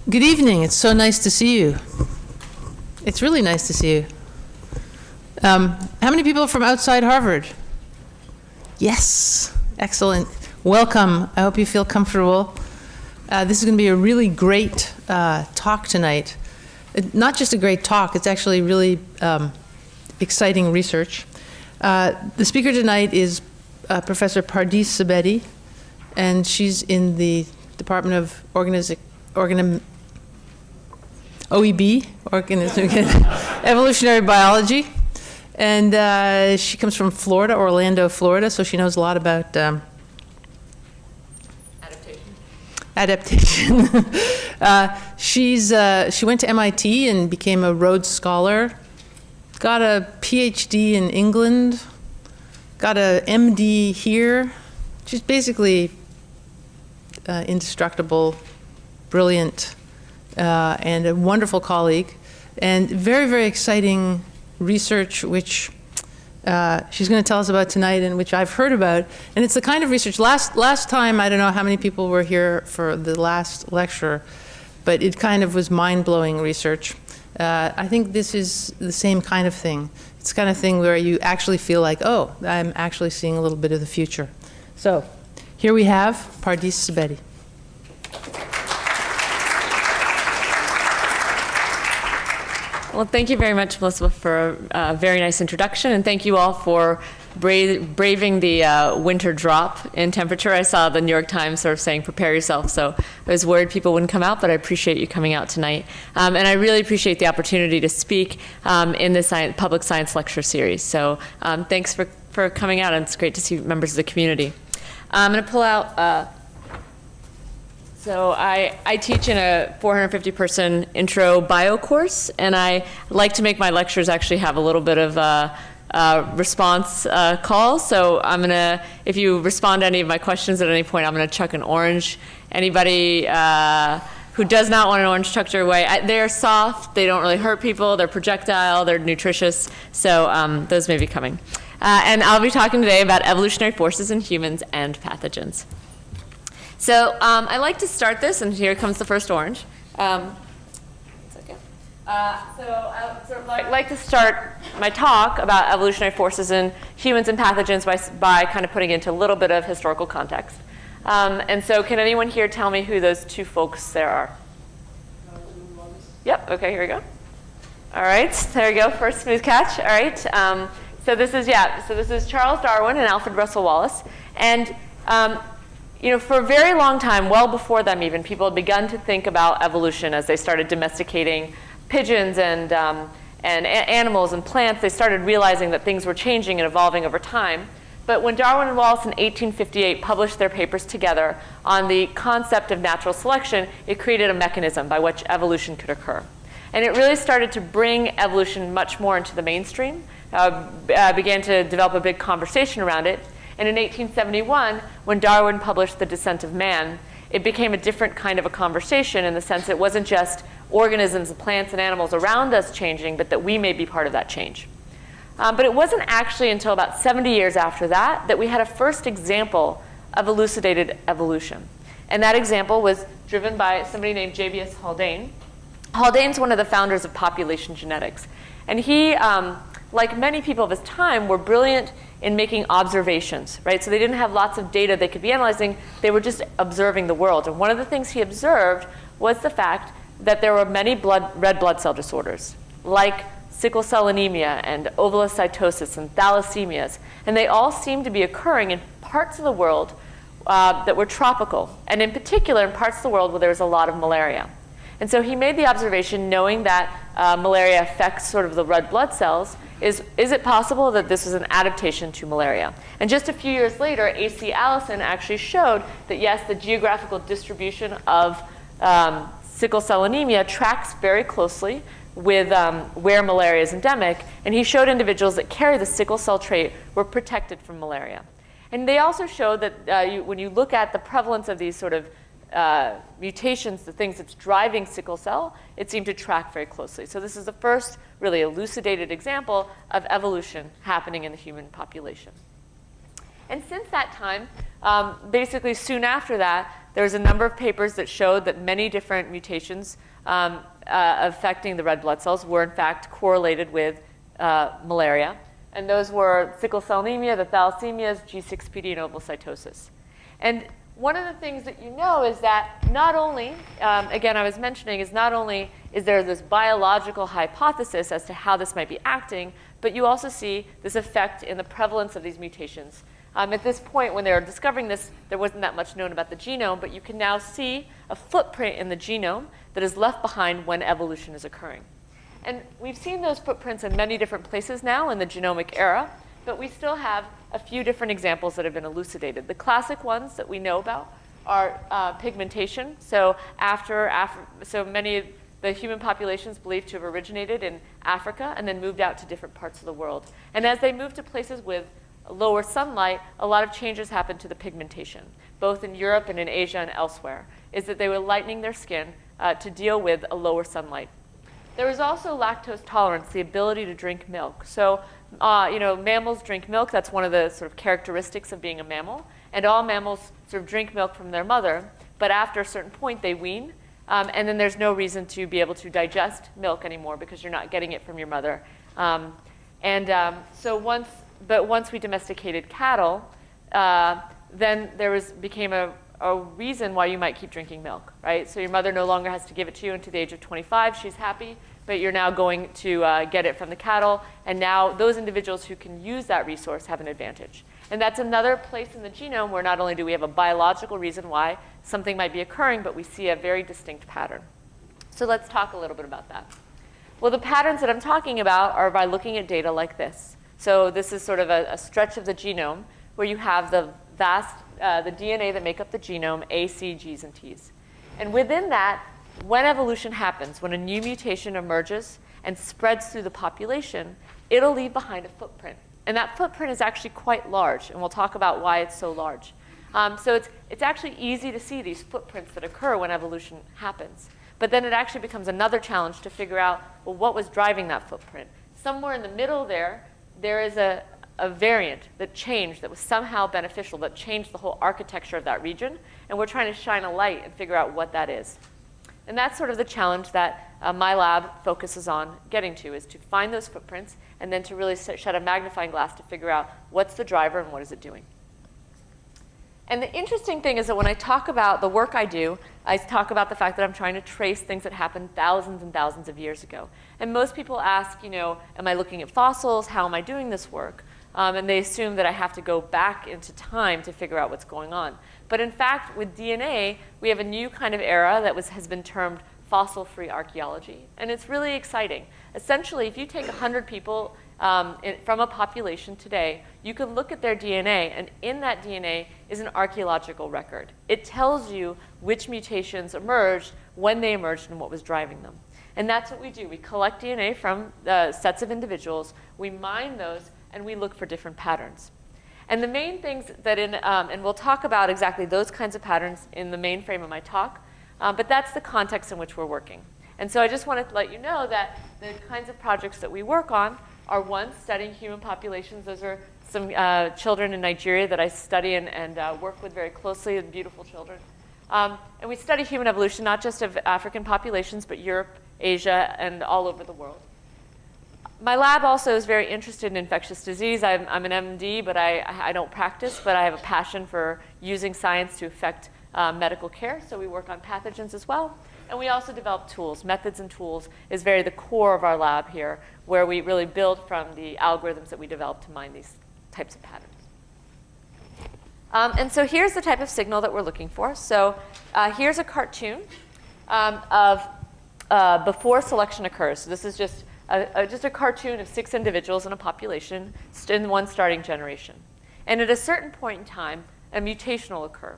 Good evening. It's so nice to see you. It's really nice to see you. How many people are from outside Harvard? Yes. Excellent. Welcome. I hope you feel comfortable. This is going to be a really great talk tonight. Not just a great talk, it's actually really exciting research. The speaker tonight is Professor Pardis Sabeti, and she's in the Department of evolutionary biology. And she comes from Florida, Orlando, Florida, so she knows a lot about adaptation. She went to MIT and became a Rhodes Scholar, got a PhD in England, got a MD here. She's basically indestructible, brilliant, and a wonderful colleague, and very, very exciting research which she's going to tell us about tonight and which I've heard about. And it's the kind of research, last time, I don't know how many people were here for the last lecture, but it kind of was mind-blowing research. I think this is the same kind of thing. It's the kind of thing where you actually feel like, oh, I'm actually seeing a little bit of the future. So here we have Pardis Sabeti. Well, thank you very much, Melissa, for a very nice introduction, and thank you all for braving the winter drop in temperature. I saw the New York Times sort of saying, prepare yourself, so I was worried people wouldn't come out, but I appreciate you coming out tonight. And I really appreciate the opportunity to speak in this public science lecture series. So thanks for coming out, and it's great to see members of the community. I'm going to pull out So I teach in a 450-person intro bio course, and I like to make my lectures actually have a little bit of a response call. So I'm gonna, if you respond to any of my questions at any point, I'm gonna chuck an orange. Anybody who does not want an orange chucked your way, they're soft, they don't really hurt people, they're projectile, they're nutritious, so those may be coming. And I'll be talking today about evolutionary forces in humans and pathogens. So I like to start this, and here comes the first orange. I like to start my talk about evolutionary forces in humans and pathogens by kind of putting it into a little bit of historical context. And so can anyone here tell me who those two folks there are? Yep, okay, here we go. All right, there we go, first smooth catch, all right. So this is Charles Darwin and Alfred Russel Wallace. And you know, for a very long time, well before them even, people had begun to think about evolution as they started domesticating pigeons and animals and plants. They started realizing that things were changing and evolving over time. But when Darwin and Wallace in 1858 published their papers together on the concept of natural selection, it created a mechanism by which evolution could occur. And it really started to bring evolution much more into the mainstream, began to develop a big conversation around it. And in 1871, when Darwin published The Descent of Man, it became a different kind of a conversation in the sense it wasn't just organisms, plants, and animals around us changing, but that we may be part of that change. But it wasn't actually until about 70 years after that that we had a first example of elucidated evolution. And that example was driven by somebody named J.B.S. Haldane. Haldane's one of the founders of population genetics. And he, like many people of his time, were brilliant in making observations, right? So they didn't have lots of data they could be analyzing. They were just observing the world. And one of the things he observed was the fact that there were many red blood cell disorders, like sickle cell anemia and ovulocytosis and thalassemias. And they all seemed to be occurring in parts of the world that were tropical, and in particular in parts of the world where there was a lot of malaria. And so he made the observation, knowing that malaria affects sort of the red blood cells, is it possible that this was an adaptation to malaria? And just a few years later, A.C. Allison actually showed that yes, the geographical distribution of sickle cell anemia tracks very closely with where malaria is endemic, and he showed individuals that carry the sickle cell trait were protected from malaria. And they also showed that when you look at the prevalence of these sort of mutations, the things that's driving sickle cell, it seemed to track very closely. So this is the first really elucidated example of evolution happening in the human population. And since that time, basically soon after that, there was a number of papers that showed that many different mutations affecting the red blood cells were in fact correlated with malaria. And those were sickle cell anemia, the thalassemias, G6PD, and ovocytosis. And one of the things that you know is that not only, again, I was mentioning, is not only is there this biological hypothesis as to how this might be acting, but you also see this effect in the prevalence of these mutations. At this point, when they were discovering this, there wasn't that much known about the genome, but you can now see a footprint in the genome that is left behind when evolution is occurring. And we've seen those footprints in many different places now in the genomic era, but we still have a few different examples that have been elucidated. The classic ones that we know about are pigmentation. So so many of the human populations believed to have originated in Africa and then moved out to different parts of the world. And as they moved to places with lower sunlight, a lot of changes happened to the pigmentation, both in Europe and in Asia and elsewhere, is that they were lightening their skin to deal with a lower sunlight. There was also lactose tolerance, the ability to drink milk. So, mammals drink milk. That's one of the sort of characteristics of being a mammal. And all mammals sort of drink milk from their mother, but after a certain point, they wean. And then there's no reason to be able to digest milk anymore because you're not getting it from your mother. But once we domesticated cattle, then there became a reason why you might keep drinking milk, right? So your mother no longer has to give it to you until the age of 25. She's happy, but you're now going to get it from the cattle. And now those individuals who can use that resource have an advantage. And that's another place in the genome where not only do we have a biological reason why something might be occurring, but we see a very distinct pattern. So let's talk a little bit about that. Well, the patterns that I'm talking about are by looking at data like this. So this is sort of a stretch of the genome where you have the DNA that make up the genome, A, C, Gs, and Ts. And within that, when evolution happens, when a new mutation emerges and spreads through the population, it'll leave behind a footprint. And that footprint is actually quite large, and we'll talk about why it's so large. So it's actually easy to see these footprints that occur when evolution happens. But then it actually becomes another challenge to figure out, well, what was driving that footprint? Somewhere in the middle there is a variant that changed, that was somehow beneficial, that changed the whole architecture of that region. And we're trying to shine a light and figure out what that is. And that's sort of the challenge that my lab focuses on getting to, is to find those footprints and then to really shed a magnifying glass to figure out what's the driver and what is it doing. And the interesting thing is that when I talk about the work I do, I talk about the fact that I'm trying to trace things that happened thousands and thousands of years ago. And most people ask, am I looking at fossils? How am I doing this work? And they assume that I have to go back into time to figure out what's going on. But in fact, with DNA, we have a new kind of era that has been termed fossil-free archaeology. And it's really exciting. Essentially, if you take 100 people from a population today, you can look at their DNA, and in that DNA is an archaeological record. It tells you which mutations emerged, when they emerged, and what was driving them. And that's what we do. We collect DNA from sets of individuals, we mine those, and we look for different patterns. And the main things that and we'll talk about exactly those kinds of patterns in the main frame of my talk, but that's the context in which we're working. And so I just wanted to let you know that the kinds of projects that we work on are, one, studying human populations. Those are some children in Nigeria that I study and work with very closely, and beautiful children. And we study human evolution, not just of African populations, but Europe, Asia, and all over the world. My lab also is very interested in infectious disease. I'm an MD, but I don't practice, but I have a passion for using science to affect medical care. So we work on pathogens as well. And we also develop tools. Methods and tools is very the core of our lab here, where we really build from the algorithms that we develop to mine these types of patterns. And so here's the type of signal that we're looking for. So here's a cartoon of before selection occurs. So this is just a cartoon of 6 individuals in a population in one starting generation. And at a certain point in time, a mutation will occur.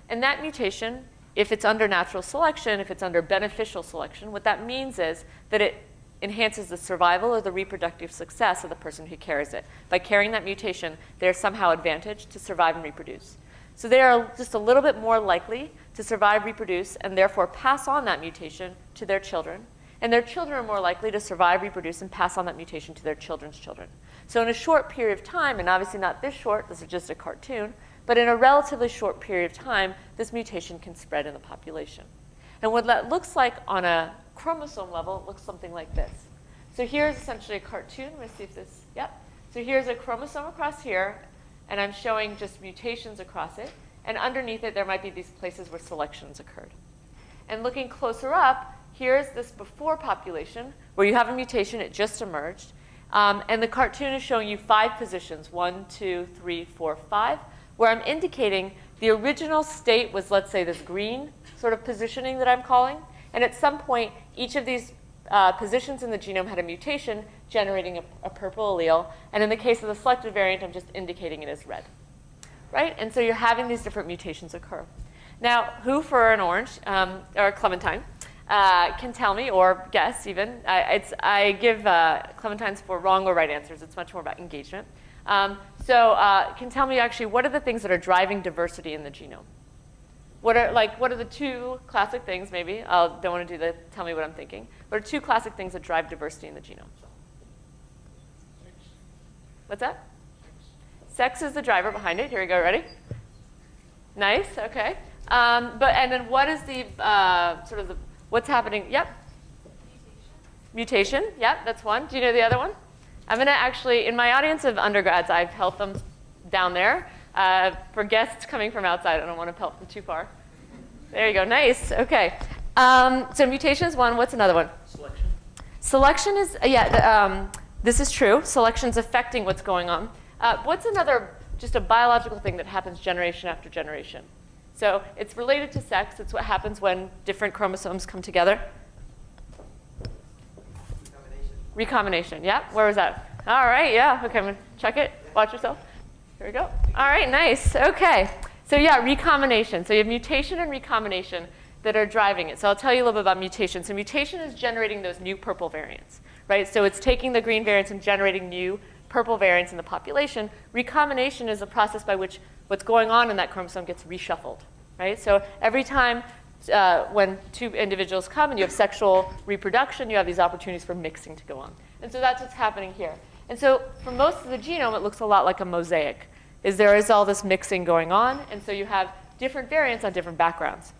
And that mutation, if it's under natural selection, if it's under beneficial selection, what that means is that it enhances the survival or the reproductive success of the person who carries it. By carrying that mutation, they're somehow advantaged to survive and reproduce. So they are just a little bit more likely to survive, reproduce, and therefore pass on that mutation to their children. And their children are more likely to survive, reproduce, and pass on that mutation to their children's children. So in a short period of time, and obviously not this short, this is just a cartoon, but in a relatively short period of time, this mutation can spread in the population. And what that looks like on a chromosome level, it looks something like this. So here's essentially a cartoon. Let me see if this, yep. So here's a chromosome across here, and I'm showing just mutations across it. And underneath it, there might be these places where selections occurred. And looking closer up, here's this before population, where you have a mutation, it just emerged. And the cartoon is showing you 5 positions, 1, 2, 3, 4, 5, where I'm indicating the original state was, let's say, this green sort of positioning that I'm calling. And at some point, each of these positions in the genome had a mutation generating a purple allele. And in the case of the selected variant, I'm just indicating it as red. Right? And so you're having these different mutations occur. Now, who for an orange or a clementine can tell me, or guess even, I give clementines for wrong or right answers. It's much more about engagement. Can tell me actually what are the things that are driving diversity in the genome? What are the 2 classic things, maybe? I don't want to do the tell me what I'm thinking. What are 2 classic things that drive diversity in the genome? What's that? Sex is the driver behind it. Here we go. Ready? Nice. Okay. And then what is the what's happening? Yep. Mutation. Yep. That's one. Do you know the other one? I'm going to actually, in my audience of undergrads, I've helped them down there. For guests coming from outside, I don't want to help them too far. There you go. Nice. Okay. So mutation is one. What's another one? Selection. Selection is, this is true. Selection is affecting what's going on. What's another, just a biological thing that happens generation after generation? So it's related to sex. It's what happens when different chromosomes come together. Recombination. Yeah. Where was that? All right. Yeah. Okay. I'm going to check it. Watch yourself. Here we go. All right. Nice. Okay. So yeah, recombination. So you have mutation and recombination that are driving it. So I'll tell you a little bit about mutation. So mutation is generating those new purple variants, right? So it's taking the green variants and generating new purple variants in the population. Recombination is a process by which what's going on in that chromosome gets reshuffled, right? So every time when 2 individuals come and you have sexual reproduction, you have these opportunities for mixing to go on. And so that's what's happening here. And so for most of the genome, it looks a lot like a mosaic. There is all this mixing going on, and so you have different variants on different backgrounds.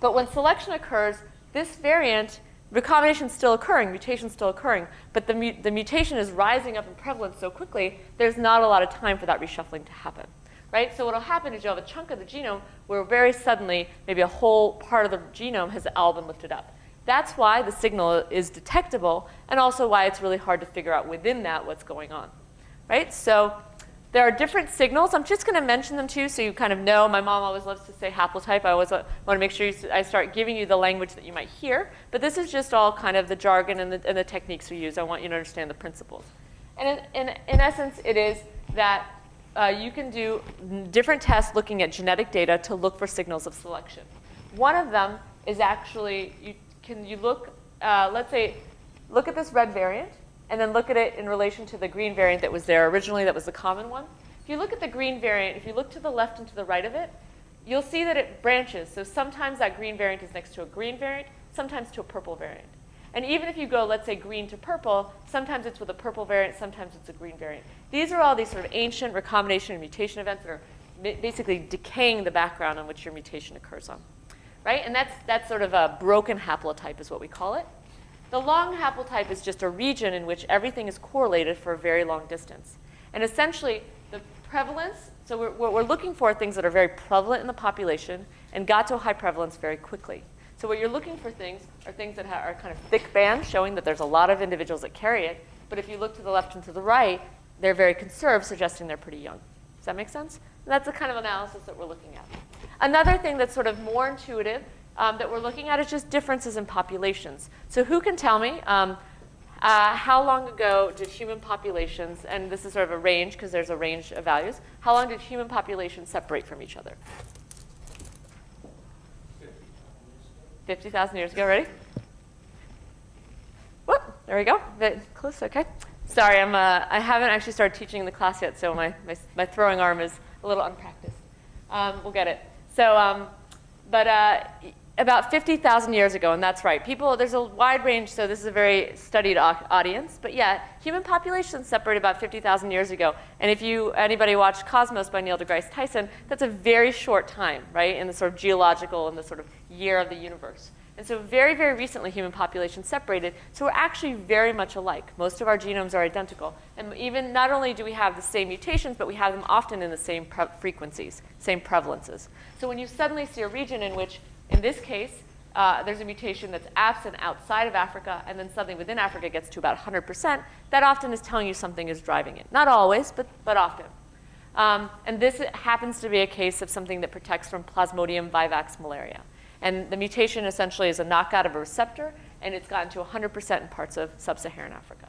But when selection occurs, this variant, recombination is still occurring, mutation is still occurring, but the mutation is rising up in prevalence so quickly, there's not a lot of time for that reshuffling to happen. Right? So what will happen is you'll have a chunk of the genome where very suddenly maybe a whole part of the genome has all been lifted up. That's why the signal is detectable, and also why it's really hard to figure out within that what's going on. Right? So there are different signals. I'm just going to mention them to you so you kind of know. My mom always loves to say haplotype. I always want to make sure I start giving you the language that you might hear. But this is just all kind of the jargon and the techniques we use. I want you to understand the principles. And in essence, it is that you can do different tests looking at genetic data to look for signals of selection. One of them is actually, you look, let's say, look at this red variant, and then look at it in relation to the green variant that was there originally, that was the common one. If you look at the green variant, if you look to the left and to the right of it, you'll see that it branches. So sometimes that green variant is next to a green variant, sometimes to a purple variant. And even if you go, let's say, green to purple, sometimes it's with a purple variant, sometimes it's a green variant. These are all these sort of ancient recombination and mutation events that are basically decaying the background on which your mutation occurs on. Right? And that's sort of a broken haplotype is what we call it. The long haplotype is just a region in which everything is correlated for a very long distance. And essentially, the prevalence, so what we're looking for are things that are very prevalent in the population and got to a high prevalence very quickly. So what you're looking for are things that are kind of thick bands, showing that there's a lot of individuals that carry it. But if you look to the left and to the right, they're very conserved, suggesting they're pretty young. Does that make sense? And that's the kind of analysis that we're looking at. Another thing that's sort of more intuitive that we're looking at is just differences in populations. So who can tell me how long ago did human populations, and this is sort of a range because there's a range of values, how long did human populations separate from each other? 50,000 years ago. Ready? Whoop, there we go. Bit close, okay. Sorry, I haven't actually started teaching in the class yet, so my throwing arm is a little unpracticed. We'll get it. So, about 50,000 years ago, and that's right. People, there's a wide range, so this is a very studied audience. But yeah, human populations separated about 50,000 years ago. And if anybody watched Cosmos by Neil deGrasse Tyson, that's a very short time, right, in the sort of geological and the sort of year of the universe. And so very, very recently, human populations separated. So we're actually very much alike. Most of our genomes are identical. And even not only do we have the same mutations, but we have them often in the same frequencies, same prevalences. So when you suddenly see a region in which, in this case, there's a mutation that's absent outside of Africa, and then suddenly within Africa gets to about 100%, that often is telling you something is driving it. Not always, but often. And this happens to be a case of something that protects from Plasmodium vivax malaria. And the mutation essentially is a knockout of a receptor, and it's gotten to 100% in parts of sub-Saharan Africa.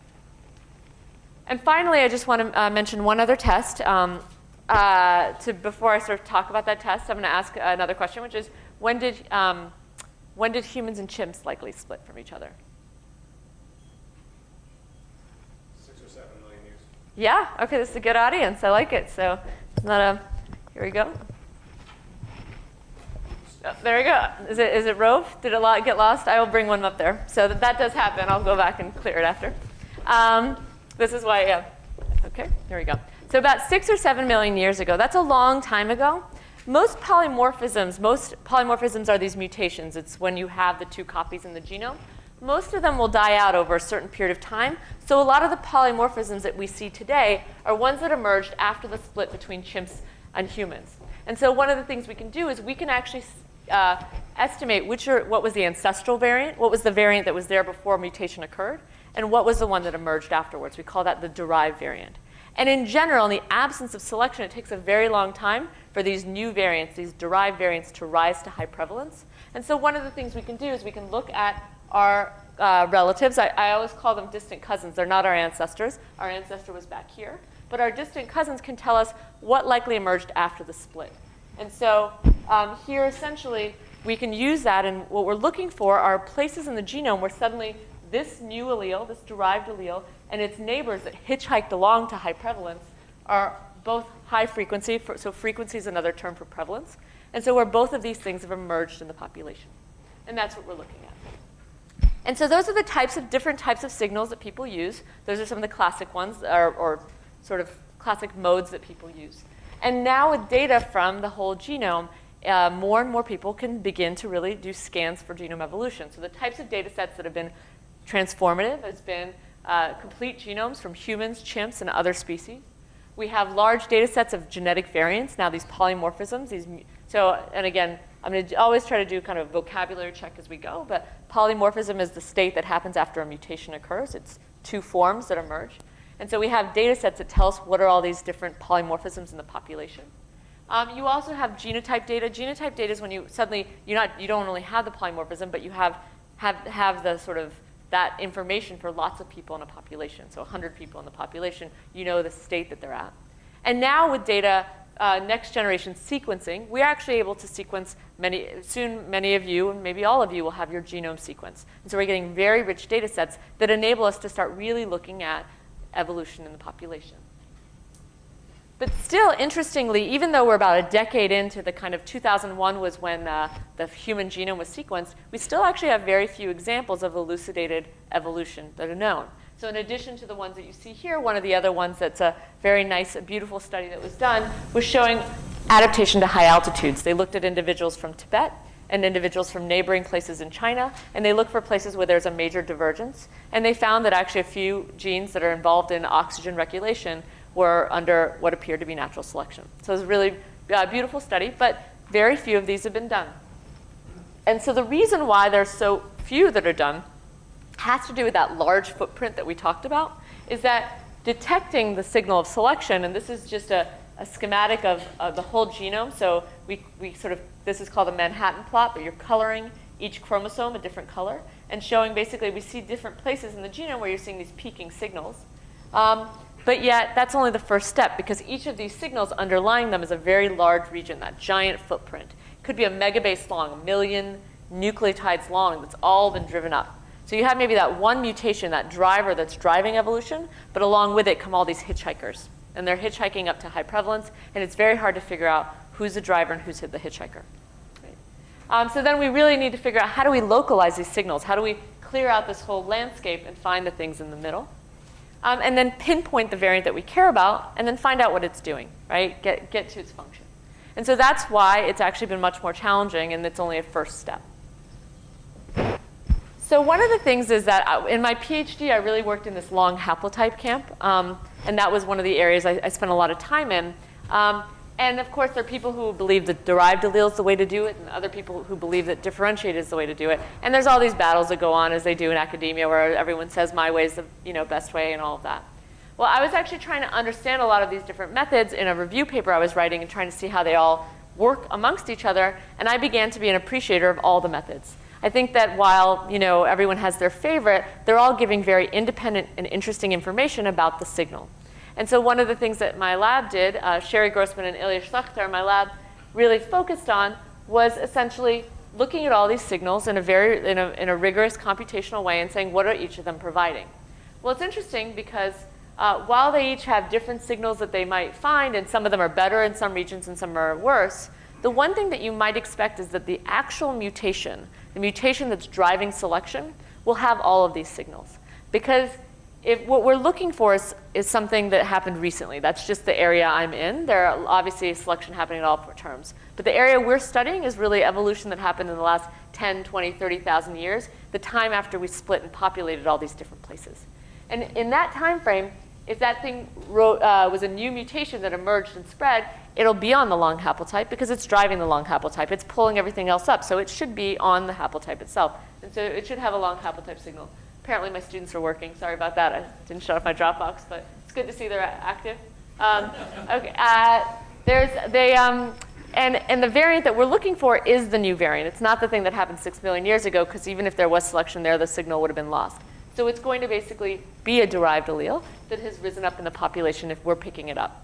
And finally, I just want to mention one other test. Before I sort of talk about that test, I'm going to ask another question, which is, when did humans and chimps likely split from each other? 6 or 7 million years. Yeah, okay, this is a good audience. I like it. So it's not a, here we go. Oh, there we go. Is it Rove? Did it get lost? I will bring one up there. So that does happen. I'll go back and clear it after. This is why, yeah. Okay, here we go. So about 6 or 7 million years ago, that's a long time ago. Most polymorphisms are these mutations. It's when you have the 2 copies in the genome. Most of them will die out over a certain period of time. So a lot of the polymorphisms that we see today are ones that emerged after the split between chimps and humans. And so one of the things we can do is we can actually estimate what was the ancestral variant, what was the variant that was there before mutation occurred, and what was the one that emerged afterwards. We call that the derived variant. And in general, in the absence of selection, it takes a very long time for these new variants, these derived variants, to rise to high prevalence. And so one of the things we can do is we can look at our relatives. I always call them distant cousins. They're not our ancestors. Our ancestor was back here. But our distant cousins can tell us what likely emerged after the split. And so here, essentially, we can use that. And what we're looking for are places in the genome where suddenly this new allele, this derived allele, and its neighbors that hitchhiked along to high prevalence are both high frequency. So frequency is another term for prevalence. And so where both of these things have emerged in the population. And that's what we're looking at. And so those are the different types of signals that people use. Those are some of the classic ones, or sort of classic modes that people use. And now with data from the whole genome, more and more people can begin to really do scans for genome evolution. So the types of data sets that have been transformative has been complete genomes from humans, chimps, and other species. We have large data sets of genetic variants, now these polymorphisms. And again, I'm going to always try to do kind of a vocabulary check as we go, but polymorphism is the state that happens after a mutation occurs. It's 2 forms that emerge. And so we have data sets that tell us what are all these different polymorphisms in the population. You also have genotype data. Genotype data is when you suddenly, you don't only have the polymorphism, but you have the sort of that information for lots of people in a population. So 100 people in the population, you know the state that they're at. And now with data, next generation sequencing, we're actually able to sequence many of you, and maybe all of you, will have your genome sequence. And so we're getting very rich data sets that enable us to start really looking at evolution in the population. But still, interestingly, even though we're about a decade into the kind of 2001 was when the human genome was sequenced, we still actually have very few examples of elucidated evolution that are known. So in addition to the ones that you see here, one of the other ones that's a very nice, beautiful study that was done was showing adaptation to high altitudes. They looked at individuals from Tibet and individuals from neighboring places in China, and they looked for places where there's a major divergence. And they found that actually a few genes that are involved in oxygen regulation were under what appeared to be natural selection. So it was a really beautiful study, but very few of these have been done. And so the reason why there's so few that are done has to do with that large footprint that we talked about, is that detecting the signal of selection, and this is just a schematic of the whole genome. So this is called a Manhattan plot, but you're coloring each chromosome a different color and showing basically we see different places in the genome where you're seeing these peaking signals. But yet, that's only the first step, because each of these signals underlying them is a very large region, that giant footprint. It could be a megabase long, 1 million nucleotides long, that's all been driven up. So you have maybe that one mutation, that driver that's driving evolution, but along with it come all these hitchhikers. And they're hitchhiking up to high prevalence, and it's very hard to figure out who's the driver and who's the hitchhiker. So then we really need to figure out how do we localize these signals? How do we clear out this whole landscape and find the things in the middle? And then pinpoint the variant that we care about, and then find out what it's doing, right? Get to its function. And so that's why it's actually been much more challenging, and it's only a first step. So one of the things is that in my PhD, I really worked in this long haplotype camp, and that was one of the areas I spent a lot of time in. And of course, there are people who believe that derived allele is the way to do it, and other people who believe that differentiated is the way to do it. And there's all these battles that go on, as they do in academia, where everyone says my way is the best way and all of that. Well, I was actually trying to understand a lot of these different methods in a review paper I was writing and trying to see how they all work amongst each other, and I began to be an appreciator of all the methods. I think that while everyone has their favorite, they're all giving very independent and interesting information about the signal. And so one of the things that my lab did, Sherry Grossman and Ilya Schlechter, my lab really focused on was essentially looking at all these signals in a rigorous computational way and saying, what are each of them providing? Well, it's interesting because while they each have different signals that they might find, and some of them are better in some regions and some are worse, the one thing that you might expect is that the actual mutation, the mutation that's driving selection, will have all of these signals. Because if what we're looking for is something that happened recently. That's just the area I'm in. There are obviously selection happening in all terms. But the area we're studying is really evolution that happened in the last 10, 20, 30,000 years, the time after we split and populated all these different places. And in that time frame, if that thing was a new mutation that emerged and spread, it'll be on the long haplotype because it's driving the long haplotype. It's pulling everything else up, so it should be on the haplotype itself. And so it should have a long haplotype signal. Apparently my students are working. Sorry about that. I didn't shut off my Dropbox, but it's good to see they're active. Okay. And the variant that we're looking for is the new variant. It's not the thing that happened 6 million years ago, because even if there was selection there, the signal would have been lost. So it's going to basically be a derived allele that has risen up in the population if we're picking it up.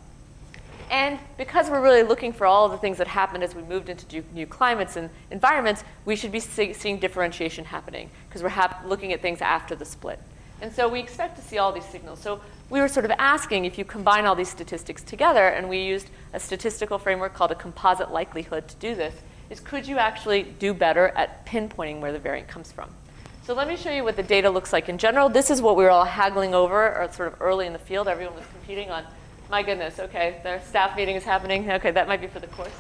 And because we're really looking for all of the things that happened as we moved into new climates and environments, we should be seeing differentiation happening, because we're looking at things after the split. And so we expect to see all these signals. So we were sort of asking, if you combine all these statistics together, and we used a statistical framework called a composite likelihood to do this, is could you actually do better at pinpointing where the variant comes from? So let me show you what the data looks like in general. This is what we were all haggling over, or sort of early in the field. Everyone was competing on, my goodness, okay, their staff meeting is happening. Okay, that might be for the course.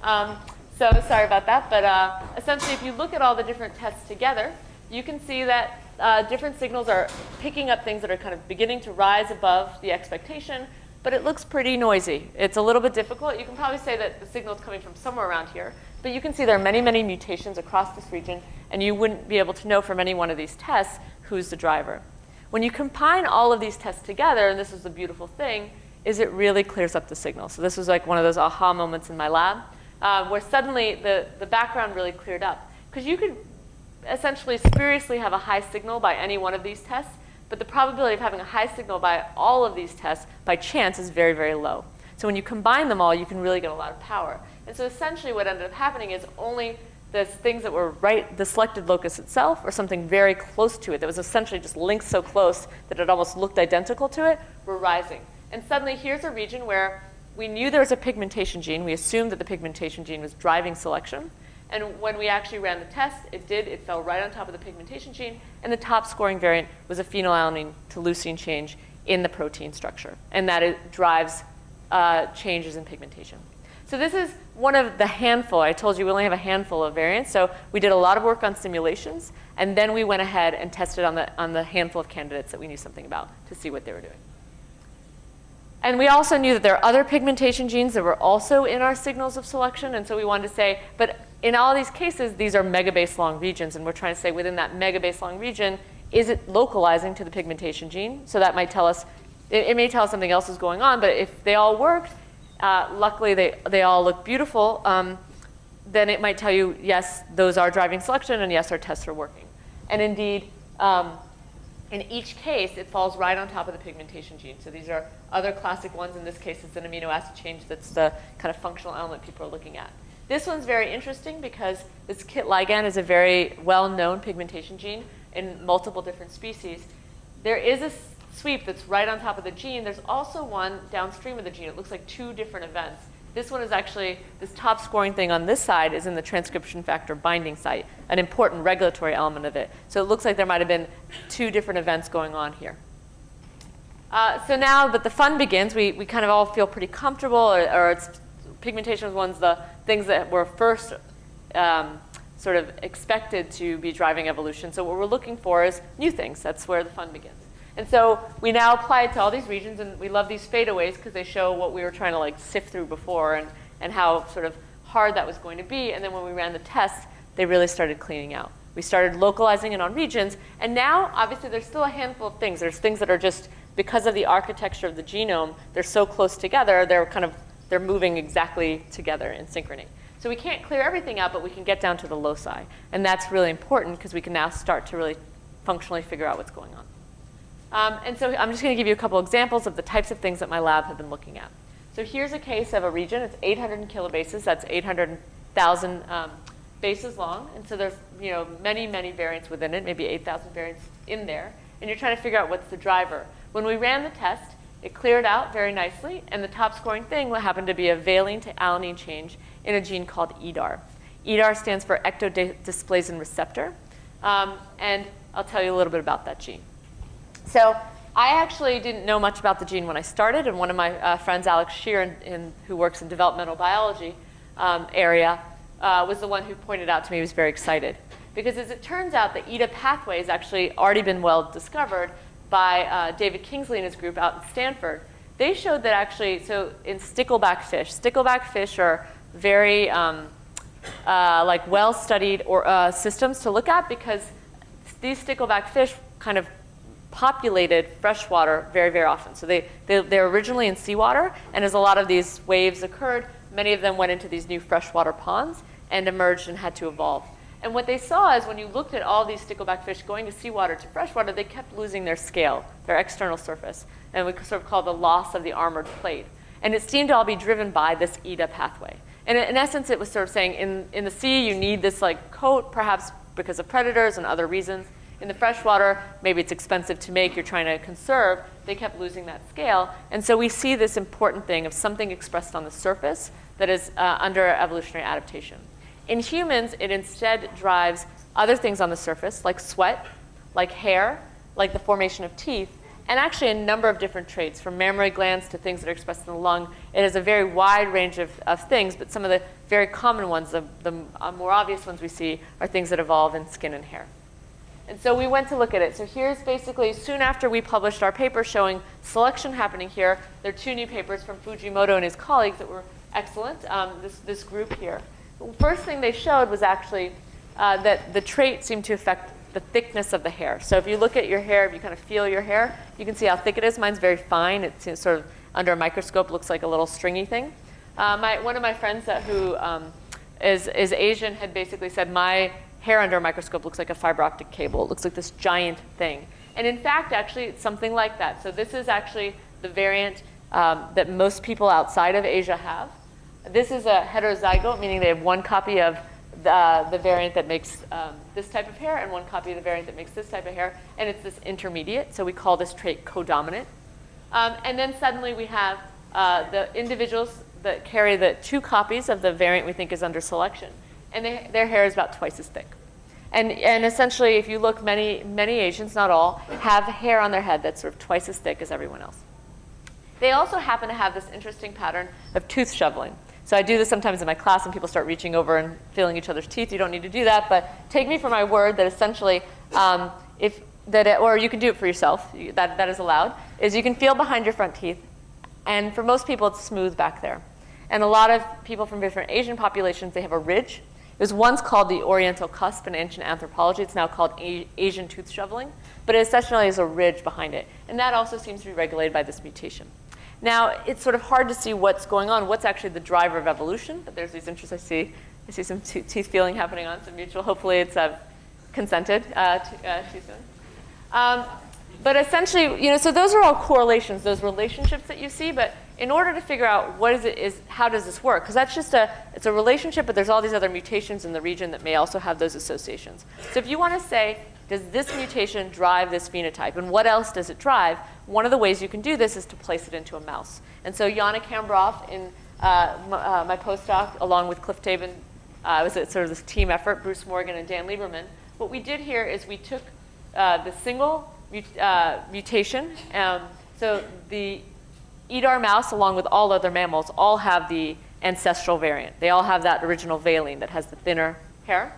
So sorry about that. But essentially, if you look at all the different tests together, you can see that different signals are picking up things that are kind of beginning to rise above the expectation, but it looks pretty noisy. It's a little bit difficult. You can probably say that the signal is coming from somewhere around here, but you can see there are many, many mutations across this region, and you wouldn't be able to know from any one of these tests who's the driver. When you combine all of these tests together, and this is the beautiful thing, is it really clears up the signal. So this was like one of those aha moments in my lab, where suddenly the background really cleared up. Because you could essentially spuriously have a high signal by any one of these tests, but the probability of having a high signal by all of these tests by chance is very, very low. So when you combine them all, you can really get a lot of power. And so essentially what ended up happening is only the things that were right, the selected locus itself, or something very close to it that was essentially just linked so close that it almost looked identical to it, were rising. And suddenly here's a region where we knew there was a pigmentation gene. We assumed that the pigmentation gene was driving selection. And when we actually ran the test, it did. It fell right on top of the pigmentation gene. And the top scoring variant was a phenylalanine to leucine change in the protein structure. And that it drives changes in pigmentation. So this is one of the handful. I told you we only have a handful of variants. So we did a lot of work on simulations. And then we went ahead and tested on the handful of candidates that we knew something about to see what they were doing. And we also knew that there are other pigmentation genes that were also in our signals of selection. And so we wanted to say, but in all these cases, these are megabase long regions. And we're trying to say within that megabase long region, is it localizing to the pigmentation gene? So that might tell us, it may tell us something else is going on. But if they all worked, luckily they all look beautiful, then it might tell you, yes, those are driving selection. And yes, our tests are working. And indeed, in each case, it falls right on top of the pigmentation gene. So these are other classic ones. In this case, it's an amino acid change that's the kind of functional element people are looking at. This one's very interesting because this KIT ligand is a very well-known pigmentation gene in multiple different species. There is a sweep that's right on top of the gene. There's also one downstream of the gene. It looks like two different events This one is actually, this top scoring thing on this side is in the transcription factor binding site, an important regulatory element of it. So it looks like there might have been 2 different events going on here. So now that the fun begins, we kind of all feel pretty comfortable, or it's, pigmentation was one of the things that were first sort of expected to be driving evolution. So what we're looking for is new things. That's where the fun begins. And so we now apply it to all these regions, and we love these fadeaways because they show what we were trying to like sift through before, and how sort of hard that was going to be. And then when we ran the tests, they really started cleaning out. We started localizing it on regions, and now obviously there's still a handful of things. There's things that are just, because of the architecture of the genome, they're so close together, they're moving exactly together in synchrony. So we can't clear everything out, but we can get down to the loci. And that's really important because we can now start to really functionally figure out what's going on. And so I'm just going to give you a couple examples of the types of things that my lab have been looking at. So here's a case of a region. It's 800 kilobases. That's 800,000 bases long. And so there's many, many variants within it, maybe 8,000 variants in there. And you're trying to figure out what's the driver. When we ran the test, it cleared out very nicely. And the top scoring thing happened to be a valine to alanine change in a gene called EDAR. EDAR stands for ectodisplasin receptor. And I'll tell you a little bit about that gene. So I actually didn't know much about the gene when I started, and one of my friends, Alex Shear, who works in developmental biology area, was the one who pointed out to me. He was very excited. Because as it turns out, the EDA pathway has actually already been well discovered by David Kingsley and his group out in Stanford. They showed that actually, so in stickleback fish are very like well-studied systems to look at, because these stickleback fish kind of populated freshwater very, very often. So they're originally in seawater, and as a lot of these waves occurred, many of them went into these new freshwater ponds and emerged and had to evolve. And what they saw is when you looked at all these stickleback fish going to seawater to freshwater, they kept losing their scale, their external surface, and we sort of call the loss of the armored plate. And it seemed to all be driven by this EDA pathway. And in essence, it was sort of saying in the sea, you need this like coat, perhaps because of predators and other reasons. In the freshwater, maybe it's expensive to make, you're trying to conserve. They kept losing that scale. And so we see this important thing of something expressed on the surface that is under evolutionary adaptation. In humans, it instead drives other things on the surface, like sweat, like hair, like the formation of teeth, and actually a number of different traits, from mammary glands to things that are expressed in the lung. It has a very wide range of things, but some of the very common ones, the more obvious ones we see, are things that evolve in skin and hair. And so we went to look at it. So here's basically, soon after we published our paper showing selection happening here, there are 2 new papers from Fujimoto and his colleagues that were excellent, this group here. The first thing they showed was actually that the trait seemed to affect the thickness of the hair. So if you look at your hair, if you kind of feel your hair, you can see how thick it is. Mine's very fine. It's sort of under a microscope looks like a little stringy thing. One of my friends who is Asian had basically said, my hair under a microscope looks like a fiber optic cable. It looks like this giant thing. And in fact, actually, it's something like that. So this is actually the variant that most people outside of Asia have. This is a heterozygote, meaning they have one copy of the variant that makes this type of hair and one copy of the variant that makes this type of hair. And it's this intermediate. So we call this trait codominant. And then suddenly we have the individuals that carry the 2 copies of the variant we think is under selection. And their hair is about twice as thick. And essentially, if you look, many Asians, not all, have hair on their head that's sort of twice as thick as everyone else. They also happen to have this interesting pattern of tooth shoveling. So I do this sometimes in my class, and people start reaching over and feeling each other's teeth. You don't need to do that, but take me for my word that essentially, or you can do it for yourself, that is allowed, is you can feel behind your front teeth, and for most people, it's smooth back there. And a lot of people from different Asian populations, they have a ridge. It was once called the Oriental cusp in ancient anthropology. It's now called Asian tooth shoveling. But it essentially is a ridge behind it. And that also seems to be regulated by this mutation. Now, it's sort of hard to see what's going on, what's actually the driver of evolution. But there's these interests. I see some teeth feeling happening on some mutual. Hopefully it's consented teeth feeling. But essentially, so those are all correlations, those relationships that you see. But in order to figure out how does this work? Because that's just it's a relationship, but there's all these other mutations in the region that may also have those associations. So if you want to say, does this mutation drive this phenotype? And what else does it drive? One of the ways you can do this is to place it into a mouse. And so Yana Kambroff in my postdoc, along with Cliff Tabin. It was sort of this team effort, Bruce Morgan and Dan Lieberman. What we did here is we took the single mutation. So the EDAR mouse, along with all other mammals, all have the ancestral variant. They all have that original valine that has the thinner hair.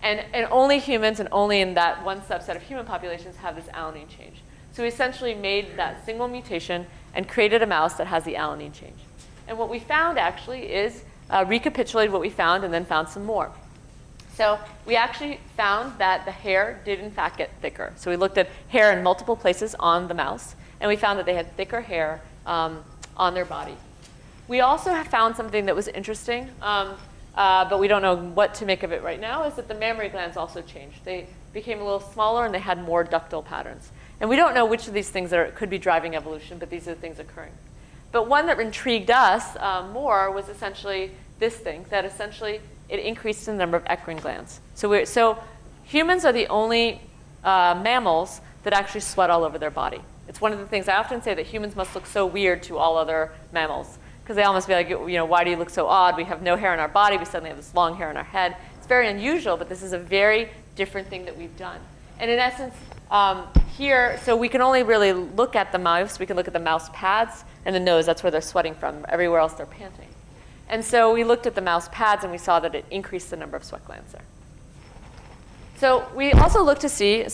And only humans, and only in that one subset of human populations, have this alanine change. So we essentially made that single mutation and created a mouse that has the alanine change. And what we found actually is recapitulated what we found and then found some more. So we actually found that the hair did in fact get thicker. So we looked at hair in multiple places on the mouse, and we found that they had thicker hair on their body. We also have found something that was interesting, but we don't know what to make of it right now, is that the mammary glands also changed. They became a little smaller and they had more ductile patterns. And we don't know which of these things could be driving evolution, but these are the things occurring. But one that intrigued us more was essentially this thing, that essentially it increased the number of eccrine glands. So humans are the only mammals that actually sweat all over their body. It's one of the things I often say, that humans must look so weird to all other mammals, because they all must be like, why do you look so odd? We have no hair on our body. We suddenly have this long hair on our head. It's very unusual, but this is a very different thing that we've done. And in essence, here, so we can only really look at the mouse. We can look at the mouse pads and the nose. That's where they're sweating from. Everywhere else, they're panting. And so we looked at the mouse pads, and we saw that it increased the number of sweat glands there. So we also looked to see,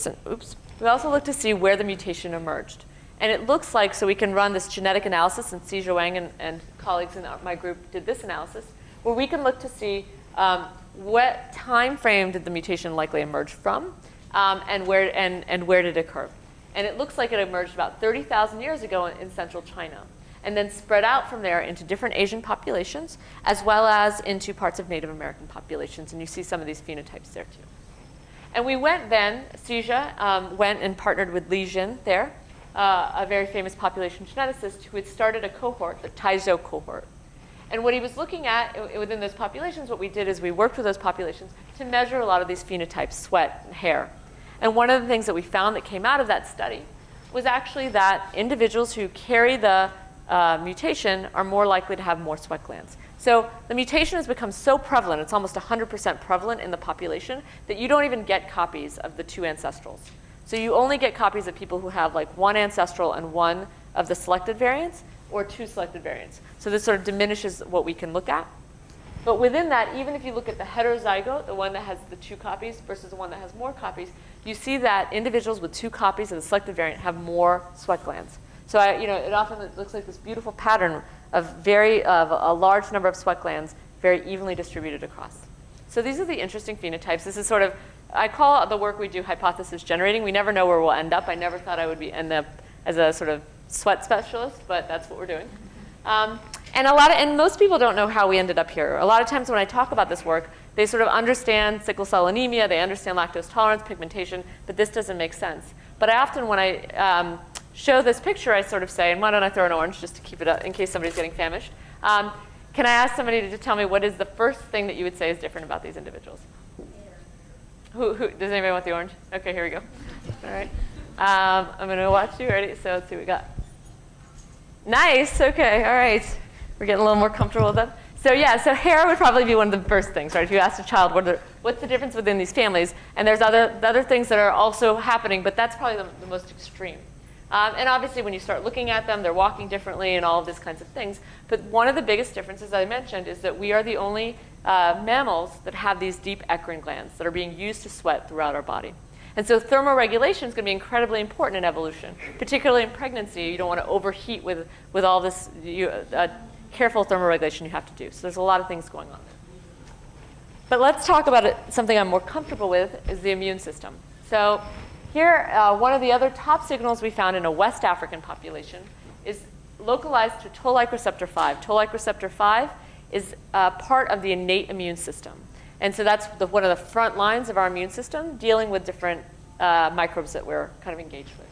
where the mutation emerged. And it looks like, so we can run this genetic analysis, and Xi Zhuang and colleagues in my group did this analysis, where we can look to see what time frame did the mutation likely emerge from, and where did it occur. And it looks like it emerged about 30,000 years ago in central China, and then spread out from there into different Asian populations, as well as into parts of Native American populations. And you see some of these phenotypes there too. And we went then, Xija went and partnered with Li Jin there, a very famous population geneticist who had started a cohort, the Taizhou cohort. And what he was looking at within those populations, what we did is we worked with those populations to measure a lot of these phenotypes, sweat and hair. And one of the things that we found that came out of that study was actually that individuals who carry the mutation are more likely to have more sweat glands. So the mutation has become so prevalent, it's almost 100% prevalent in the population, that you don't even get copies of the two ancestrals. So you only get copies of people who have like one ancestral and one of the selected variants, or two selected variants. So this sort of diminishes what we can look at. But within that, even if you look at the heterozygote, the one that has the two copies versus the one that has more copies, you see that individuals with two copies of the selected variant have more sweat glands. So it often looks like this beautiful pattern of a large number of sweat glands, very evenly distributed across. So these are the interesting phenotypes. This is sort of, I call the work we do hypothesis generating. We never know where we'll end up. I never thought I would end up as a sort of sweat specialist, but that's what we're doing. And most people don't know how we ended up here. A lot of times when I talk about this work, they sort of understand sickle cell anemia, they understand lactose tolerance, pigmentation, but this doesn't make sense. But I often, when I show this picture, I sort of say, and why don't I throw an orange just to keep it up in case somebody's getting famished. Can I ask somebody to tell me what is the first thing that you would say is different about these individuals? Who does anybody want the orange? Okay, here we go. All right. I'm going to watch you. Ready? So let's see what we got. Nice. Okay. All right. We're getting a little more comfortable with them. So yeah, so hair would probably be one of the first things, right? If you asked a child, what's the difference within these families? And there's other things that are also happening, but that's probably the most extreme. And obviously, when you start looking at them, they're walking differently and all of these kinds of things. But one of the biggest differences I mentioned is that we are the only mammals that have these deep eccrine glands that are being used to sweat throughout our body. And so thermoregulation is going to be incredibly important in evolution, particularly in pregnancy. You don't want to overheat with all this careful thermoregulation you have to do. So there's a lot of things going on there. But let's talk about something I'm more comfortable with is the immune system. So here, one of the other top signals we found in a West African population is localized to toll-like receptor 5. Toll-like receptor 5 is part of the innate immune system. And so that's one of the front lines of our immune system, dealing with different microbes that we're kind of engaged with.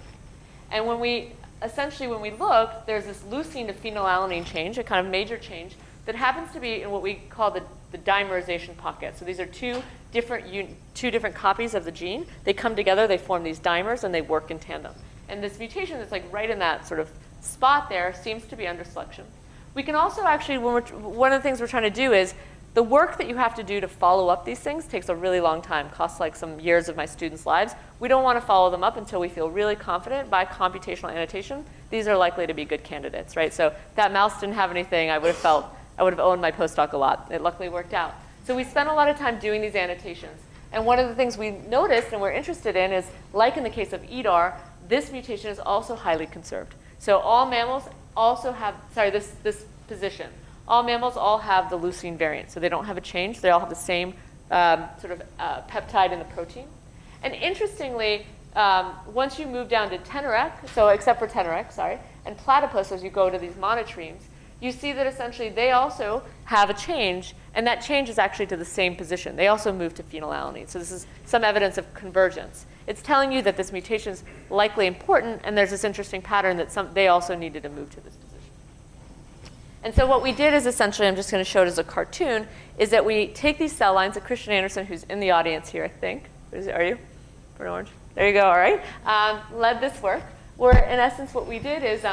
And when we look, there's this leucine to phenylalanine change, a kind of major change, that happens to be in what we call the dimerization pocket. So these are two different copies of the gene. They come together, they form these dimers, and they work in tandem. And this mutation that's like right in that sort of spot there seems to be under selection. We can also actually, one of the things we're trying to do is the work that you have to do to follow up these things takes a really long time, costs like some years of my students' lives. We don't want to follow them up until we feel really confident by computational annotation. These are likely to be good candidates, right? So if that mouse didn't have anything, I would have owned my postdoc a lot. It luckily worked out. So we spent a lot of time doing these annotations. And one of the things we noticed and we're interested in is, like in the case of EDAR, this mutation is also highly conserved. So all mammals also have, this position. All mammals all have the leucine variant, so they don't have a change. They all have the same peptide in the protein. And interestingly, once you move down to Teneric, so except for Teneric, and platypus, as you go to these monotremes, you see that essentially they also have a change, and that change is actually to the same position. They also move to phenylalanine. So this is some evidence of convergence. It's telling you that this mutation is likely important, and there's this interesting pattern that they also needed to move to this position. And so what we did is essentially, I'm just going to show it as a cartoon, is that we take these cell lines that Christian Anderson, who's in the audience here, I think, are you? For an orange? There you go, all right, led this work, where in essence what we did is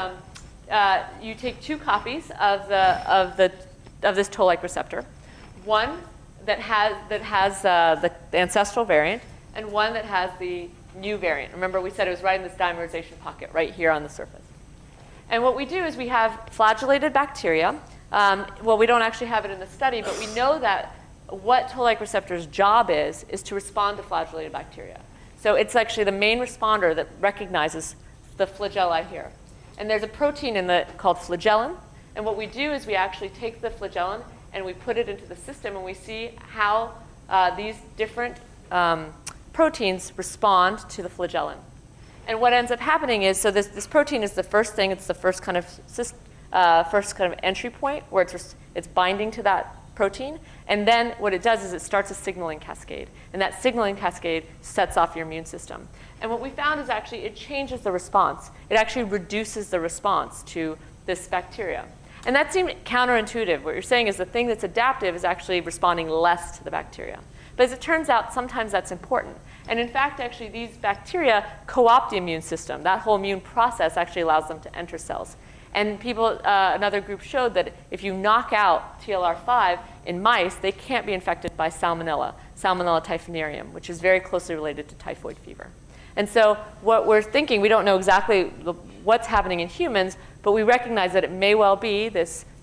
you take 2 copies of this toll-like receptor, one that has the ancestral variant, and one that has the new variant. Remember, we said it was right in this dimerization pocket, right here on the surface. And what we do is we have flagellated bacteria. Well, we don't actually have it in the study, but we know that what toll-like receptor's job is to respond to flagellated bacteria. So it's actually the main responder that recognizes the flagella here. And there's a protein called flagellin. And what we do is we actually take the flagellin and we put it into the system, and we see how these different proteins respond to the flagellin. And what ends up happening is, so this protein is the first thing. It's the first kind of entry point where it's binding to that protein. And then what it does is it starts a signaling cascade. And that signaling cascade sets off your immune system. And what we found is actually it changes the response. It actually reduces the response to this bacteria. And that seemed counterintuitive. What you're saying is the thing that's adaptive is actually responding less to the bacteria. But as it turns out, sometimes that's important. And in fact, actually, these bacteria co-opt the immune system. That whole immune process actually allows them to enter cells. And another group showed that if you knock out TLR5 in mice, they can't be infected by Salmonella typhimurium, which is very closely related to typhoid fever. And so what we're thinking, we don't know exactly what's happening in humans, but we recognize that it may well be